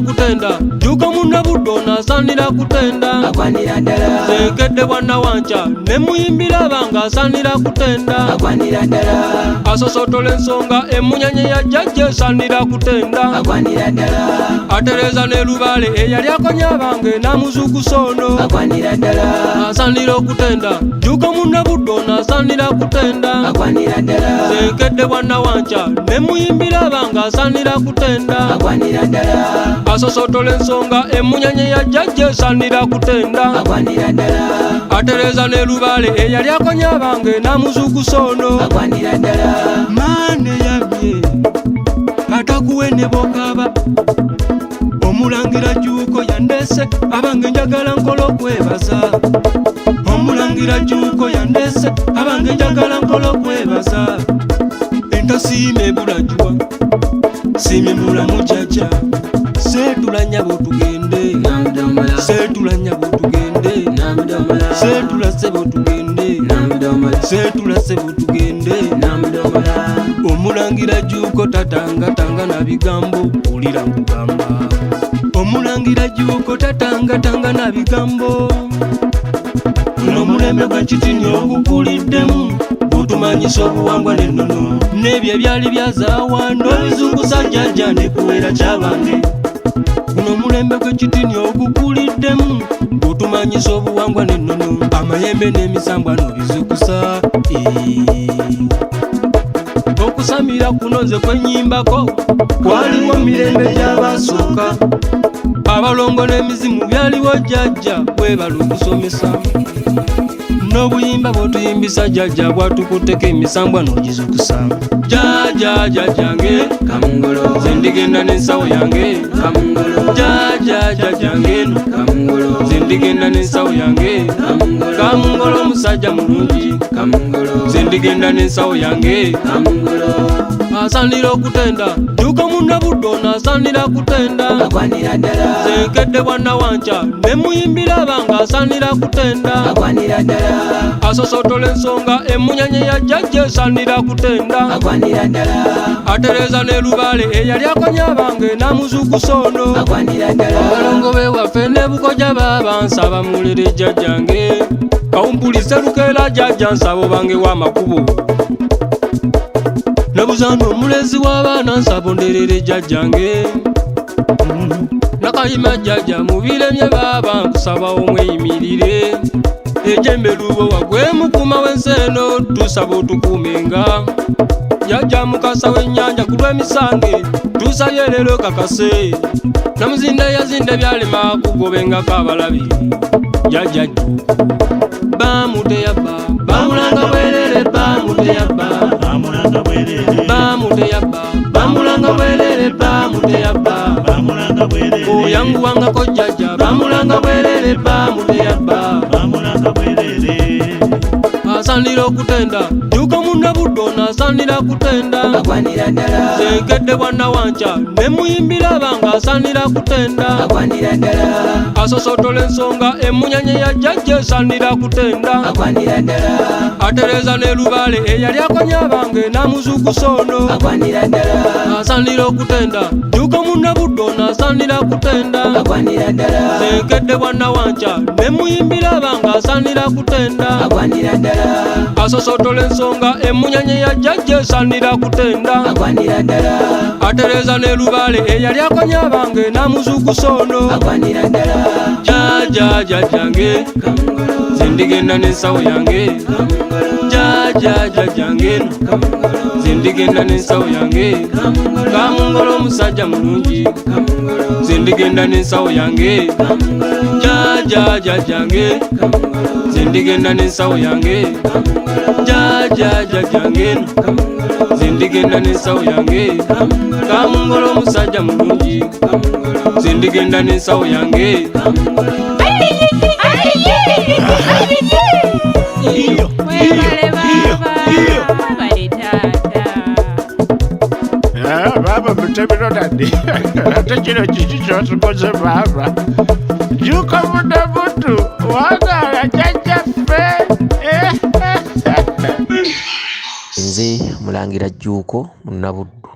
kutenda Juko Munabuddo nasanira kutenda Agwanira ddala Senkedde bwana wanca ne muyimbira banga asanira kutenda Agwanira ddala Asosotola ensonga emunyanye ya jjajja esanira kutenda Agwanira ddala Atereza ne Lubale eyali akonya bange namuzukusa ono Agwanira ddala asanira okutenda Juko Munabuddo nasanira kutenda Agwanira ddala Senkedde bwana wanca ne muyimbira banga asanira kutenda Agwanira ddala Asosotola ensonga emunyanye ya jjajja esanira kutenda Agwanira ddala Atereza ne Lubale eyali akonya bange namuzukusa ono Agwanira ddala Mane yabye atakuwe ne bokaba Omulangira Juko yandese abange njagala nkola okwebaza Omulangira Juko yandese abange njagala nkola okwebaza Ento siime bulajwa siime mulamu jjajja Seetula nnyabo tugende Namudomola Seetula nnyabo tugende Namudomola Seetula ssebo tugende Namudomola Seetula ssebo tugende Namudomola Omulangira Juko tatangatanga na bigambo ulira nkugamba Omulangira Juko tatangatanga na bigambo Guno mulembe gwa kitini ogukuliddemu gutumanyisa obuwangwa n'ennono n'ebyo ebyali byazaawa n'obizungusa jjajja ne kuwera kyabange Guno mulembe gwa kitini ogukuliddemu gutumanyisa obuwangwa n'ennono amayembe n'emisambwa n'obizukusa Okusamira kuno nze kwenyimbako kwaliwo mirembe gy'abasooka abalongo n'emizimu byaliwo jjajja bwebala okusomesa n'obuyimba bw'otuyimbisa jjajja bwatukutteko emisambwa n'ogizukusa jjajja jjajjange Kamungolo nze ndigenda n'ensawo yange Kamungolo jjajja jjajjange eno Kamungolo nze ndigenda n'ensawo yange Kamungolo omusajja mulungi Kamungolo nze ndigenda n'ensawo yange Kamungolo asanira okutenda Juko Munabuddo nasanira kutenda Agwanira ddala Senkedde bwana wanca ne muyimbira banga asanira kutenda Agwanira ddala Asosotola ensonga emunyanye ya jjajja esanira kutenda Agwanira ddala Atereza ne Lubale eyali akonya bange namuzukusa ono Agwanira ddala abalongo bewaffe ne Bukoja babansaba mulere jjajjange Kawumpulise Lukeera jjajja nsabo bange w'amakubo Nabuzano omulezi w'abaana nsabo nderere jjajjange Nakayima jjajja mubiremye baba nkusaba omweyimirire Ejembe lubo wagwe mukuma w'ensi eno tusaba otukuumenga Jjajja mukasa w'ennyanja ku lw'emisange tusabye leero kakase Namuzinde yazinde byalema kugobengako abalabi Jjajja Juko bamuteyabba bamulanga bwerere bamuteyabba Bamulanga bwerere bamuteyabba bamulanga bwerere bamuteyabba Bamulanga bwerere oyanguwangako jjajja bamulanga bwerere bamuteyabba Bamulanga bwerere asanira okutenda Juko Munabuddo nasanira kutenda Agwanira ddala Senkedde bwana wanca ne muyimbira banga asanira kutenda Agwanira ddala Asosotola ensonga emunyanye ya jjajja esanira kutenda Agwanira ddala Atereza ne Lubale eyali akonya bange namuzukusa ono Agwanira ddala asanira okutenda Juko Munabuddo nasanira kutenda Agwanira ddala Senkedde bwana wanca ne muyimbira banga asanira kutenda Agwanira ddala Asosotola ensonga emunyanye ya jjajja esanira kutenda Agwanira ddala Atereza ne Lubale eyali akonya bange namuzukusa ono Agwanira ddala jjajja jjajjange Kamungolo nze ndigenda n'ensawo yange jjajja jjajjange eno nze ndigenda n'ensawo yange Kamungolo omusajja mulungi nze ndigenda n'ensawo yange jjajja jjajjange nze ndigenda n'ensawo yange jjajja jjajjange eno nze ndigenda n'ensawo yange Kamungolo omusajja mulungi nze ndigenda n'ensawo yange Baba mutebero dadi ate kino kiki kyotukoze baba Juko Munabuddo wagala jjajjaffe Nze Mulangira Juko Munabuddo